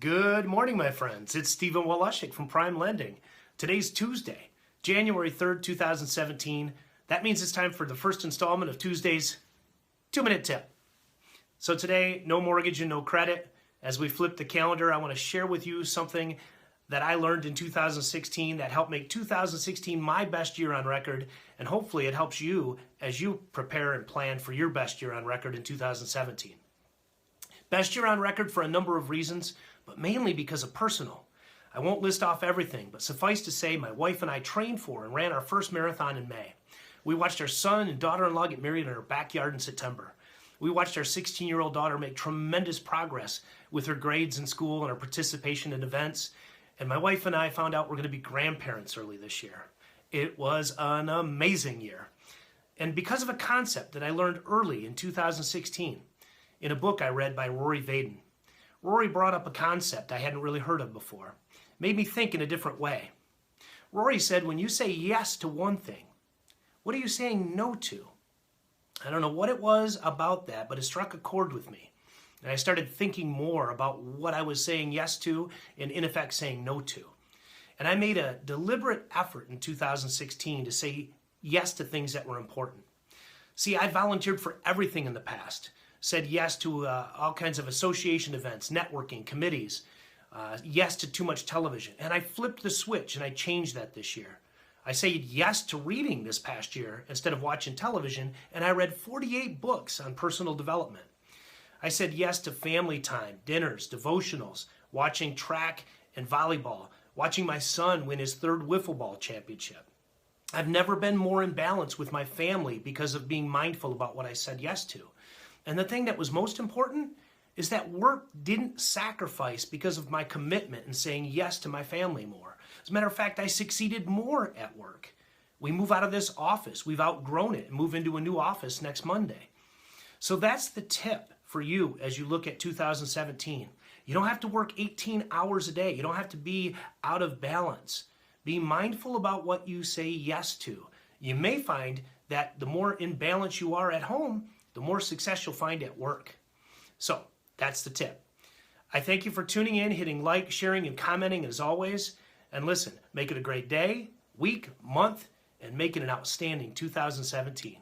Good morning, my friends. It's Steven Woloszyk from Prime Lending. Today's Tuesday, January 3rd, 2017. That means it's time for the first installment of Tuesday's 2-minute tip. So today, no mortgage and no credit. As we flip the calendar, I want to share with you something that I learned in 2016 that helped make 2016 my best year on record, and hopefully it helps you as you prepare and plan for your best year on record in 2017. Best year on record for a number of reasons, but mainly because of personal. I won't list off everything, but suffice to say my wife and I trained for and ran our first marathon in May. We watched our son and daughter-in-law get married in our backyard in September. We watched our 16-year-old daughter make tremendous progress with her grades in school and her participation in events. And my wife and I found out we're going to be grandparents early this year. It was an amazing year. And because of a concept that I learned early in 2016 in a book I read by Rory Waden. Rory brought up a concept I hadn't really heard of before. Made me think in a different way. Rory said, when you say yes to one thing, what are you saying no to? I don't know what it was about that, but it struck a chord with me. And I started thinking more about what I was saying yes to and in effect saying no to. And I made a deliberate effort in 2016 to say yes to things that were important. See, I volunteered for everything in the past. Said yes to all kinds of association events, networking, committees, yes to too much television. And I flipped the switch and I changed that this year. I said yes to reading this past year instead of watching television, and I read 48 books on personal development. I said yes to family time, dinners, devotionals, watching track and volleyball, watching my son win his third wiffle ball championship. I've never been more in balance with my family because of being mindful about what I said yes to. And the thing that was most important is that work didn't sacrifice because of my commitment and saying yes to my family more. As a matter of fact, I succeeded more at work. We move out of this office. We've outgrown it and move into a new office next Monday. So that's the tip for you as you look at 2017. You don't have to work 18 hours a day. You don't have to be out of balance. Be mindful about what you say yes to. You may find that the more in balance you are at home, the more success you'll find at work. So that's the tip. I thank you for tuning in, hitting like, sharing, and commenting as always. And listen, make it a great day, week, month, and make it an outstanding 2017.